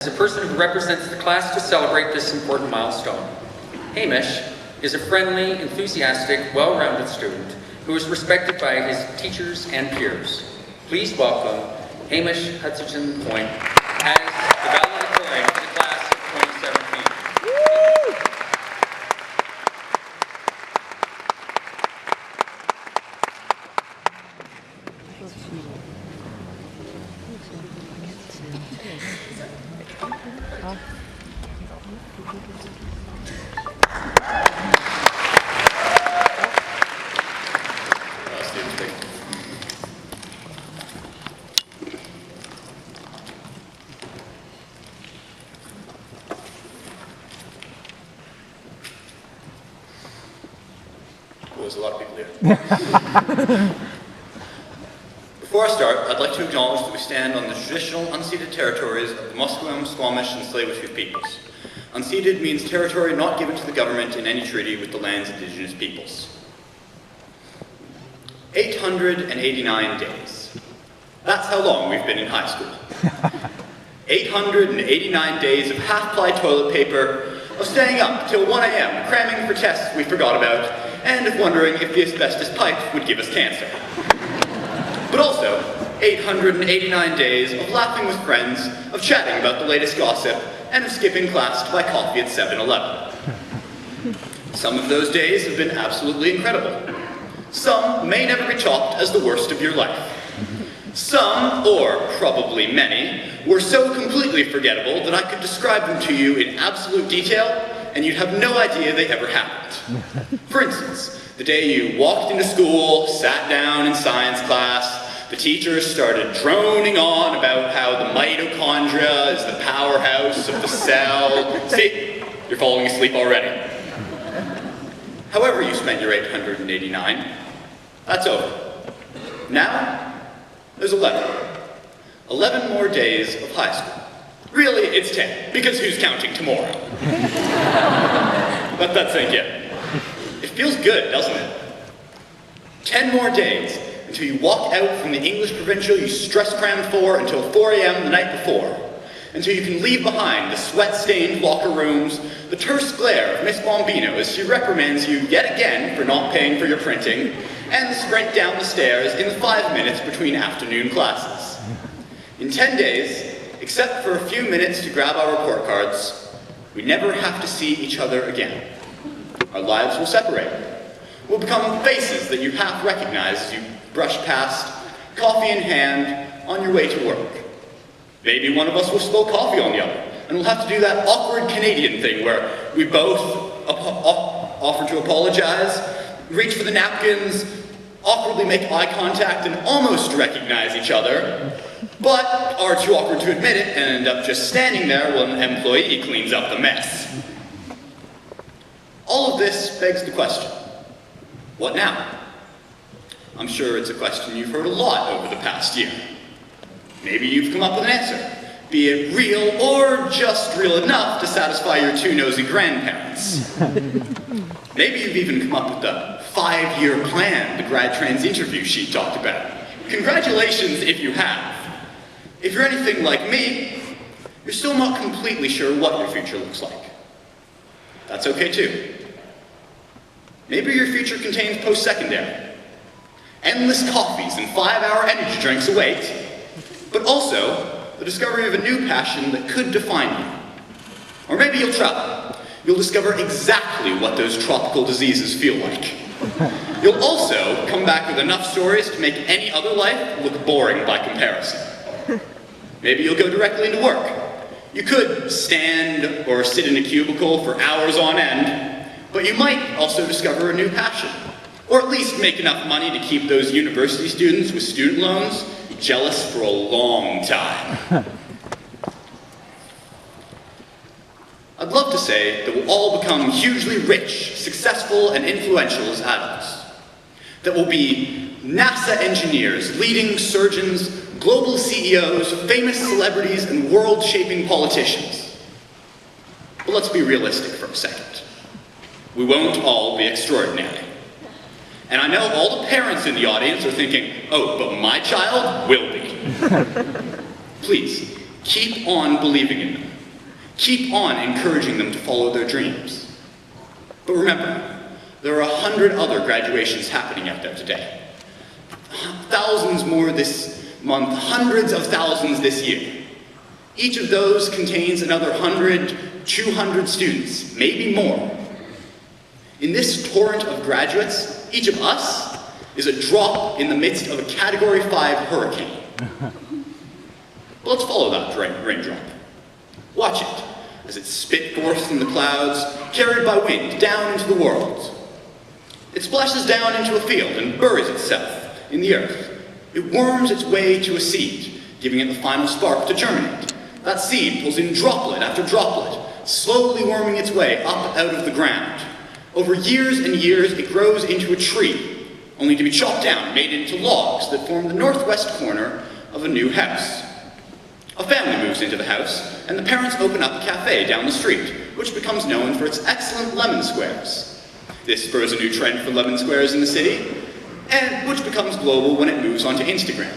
As a person who represents the class to celebrate this important milestone. Hamish is a friendly, enthusiastic, well-rounded student who is respected by his teachers and peers. Please welcome Hamish Hutchison-Poyntz as the valedictorian of the class of 2017. There's a lot of people here. Before I start, I'd like to acknowledge that we stand on the traditional unceded territories of the Musqueam, Squamish, and Tsleil-Waututh peoples. Unceded means territory not given to the government in any treaty with the land's indigenous peoples. 889 days. That's how long we've been in high school. 889 days of half-ply toilet paper, of staying up till 1 a.m. cramming for tests we forgot about, and of wondering if the asbestos pipe would give us cancer. But also, 889 days of laughing with friends, of chatting about the latest gossip, and of skipping class to buy coffee at 7-Eleven. Some of those days have been absolutely incredible. Some may never be topped as the worst of your life. Some, or probably many, were so completely forgettable that I could describe them to you in absolute detail, and you'd have no idea they ever happened. For instance, the day you walked into school, sat down in science class, the teacher started droning on about how the mitochondria is the powerhouse of the cell. See, you're falling asleep already. However you spent your 889, that's over. Now, there's 11. 11 more days of high school. Really, it's 10, because who's counting tomorrow? Let that sink in. It feels good, doesn't it? 10 more days until you walk out from the English provincial you stress crammed for until 4 a.m. the night before. Until you can leave behind the sweat-stained locker rooms, the terse glare of Miss Bombino as she reprimands you yet again for not paying for your printing, and the sprint down the stairs in the 5 minutes between afternoon classes. In 10 days, except for a few minutes to grab our report cards, we never have to see each other again. Our lives will separate. We'll become faces that you half recognize as you brush past, coffee in hand, on your way to work. Maybe one of us will spill coffee on the other, and we'll have to do that awkward Canadian thing where we both offer to apologize, reach for the napkins, awkwardly make eye contact, and almost recognize each other, but are too awkward to admit it and end up just standing there while an employee cleans up the mess. All of this begs the question, what now? I'm sure it's a question you've heard a lot over the past year. Maybe you've come up with an answer, be it real or just real enough to satisfy your two nosy grandparents. Maybe you've even come up with the 5-year plan the grad trans interview sheet talked about. Congratulations if you have. If you're anything like me, you're still not completely sure what your future looks like. That's okay too. Maybe your future contains post-secondary. Endless coffees and 5-hour energy drinks await, but also the discovery of a new passion that could define you. Or maybe you'll travel. You'll discover exactly what those tropical diseases feel like. You'll also come back with enough stories to make any other life look boring by comparison. Maybe you'll go directly into work. You could stand or sit in a cubicle for hours on end, but you might also discover a new passion, or at least make enough money to keep those university students with student loans jealous for a long time. I'd love to say that we'll all become hugely rich, successful, and influential as adults. That we'll be NASA engineers, leading surgeons, global CEOs, famous celebrities, and world-shaping politicians. But let's be realistic for a second. We won't all be extraordinary. And I know all the parents in the audience are thinking, oh, but my child will be. Please, Keep on believing in them. Keep on encouraging them to follow their dreams. But remember, there are 100 other graduations happening out there today. Thousands more this month, hundreds of thousands this year. Each of those contains another 100, 200 students, maybe more. In this torrent of graduates, each of us is a drop in the midst of a Category 5 hurricane. But let's follow that raindrop. Watch it as it spit forth from the clouds, carried by wind down into the world. It splashes down into a field and buries itself in the earth. It worms its way to a seed, giving it the final spark to germinate. That seed pulls in droplet after droplet, slowly worming its way up out of the ground. Over years and years, it grows into a tree, only to be chopped down and made into logs that form the northwest corner of a new house. A family moves into the house, and the parents open up a cafe down the street, which becomes known for its excellent lemon squares. This spurs a new trend for lemon squares in the city, and which becomes global when it moves onto Instagram.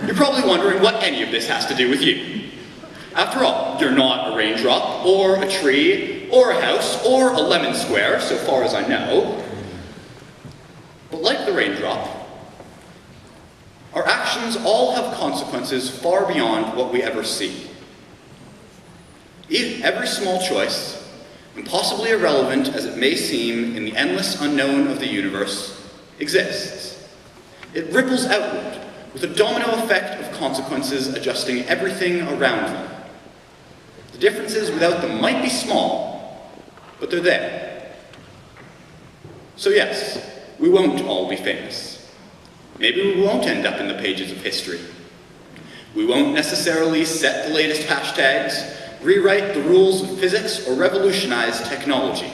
You're probably wondering what any of this has to do with you. After all, you're not a raindrop, or a tree, or a house, or a lemon square, so far as I know. But like the raindrop, our actions all have consequences far beyond what we ever see. Every small choice, impossibly irrelevant as it may seem in the endless unknown of the universe, exists. It ripples outward with a domino effect of consequences adjusting everything around them. The differences without them might be small, but they're there. So yes, we won't all be famous. Maybe we won't end up in the pages of history. We won't necessarily set the latest hashtags, rewrite the rules of physics, or revolutionize technology.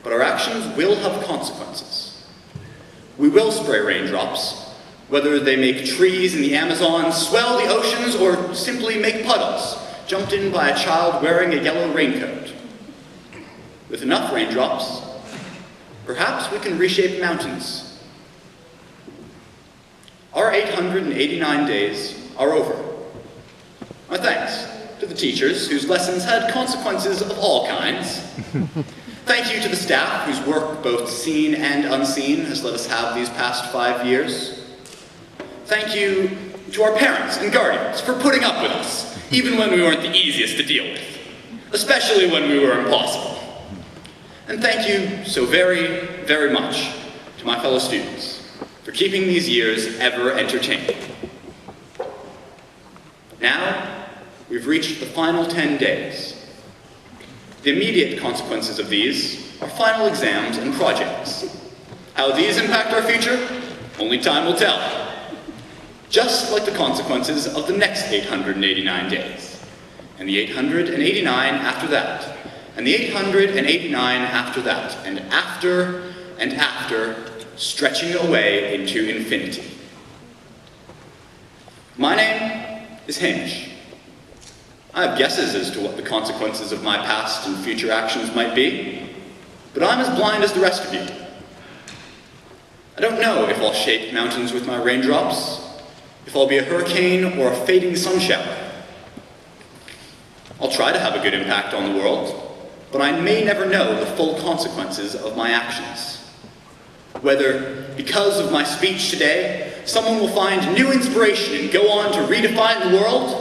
But our actions will have consequences. We will spray raindrops, whether they make trees in the Amazon swell the oceans or simply make puddles, jumped in by a child wearing a yellow raincoat. With enough raindrops, perhaps we can reshape mountains. Our 889 days are over. My thanks to the teachers whose lessons had consequences of all kinds. Thank you to the staff whose work, both seen and unseen, has let us have these past 5 years. Thank you to our parents and guardians for putting up with us, even when we weren't the easiest to deal with, especially when we were impossible. And thank you so very, very much to my fellow students for keeping these years ever entertaining. Now, we've reached the final 10 days. The immediate consequences of these are final exams and projects. How these impact our future? Only time will tell. Just like the consequences of the next 889 days, and the 889 after that, and the 889 after that, and after, stretching away into infinity. My name is Hamish. I have guesses as to what the consequences of my past and future actions might be, but I'm as blind as the rest of you. I don't know if I'll shape mountains with my raindrops, if I'll be a hurricane or a fading sun shower. I'll try to have a good impact on the world, but I may never know the full consequences of my actions. Whether, because of my speech today, someone will find new inspiration and go on to redefine the world,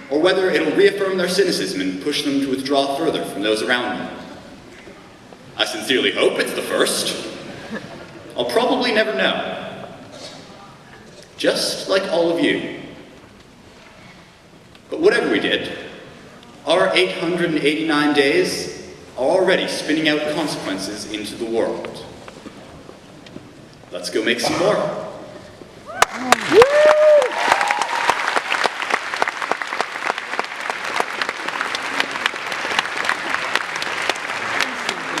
or whether it'll reaffirm their cynicism and push them to withdraw further from those around them. I sincerely hope it's the first. I'll probably never know. Just like all of you. But whatever we did, our 889 days are already spinning out consequences into the world. Let's go make some more.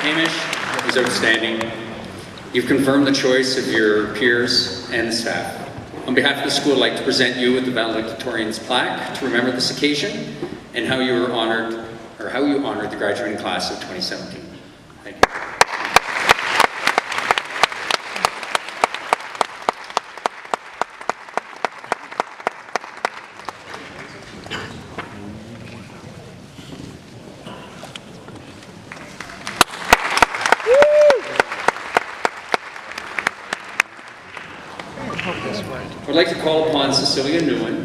Hamish is outstanding. You've confirmed the choice of your peers and the staff. On behalf of the school, I'd like to present you with the Valedictorian's plaque to remember this occasion and how you were honored, or how you honored the graduating class of 2017. Thank you. I would like to call upon Cecilia Nguyen,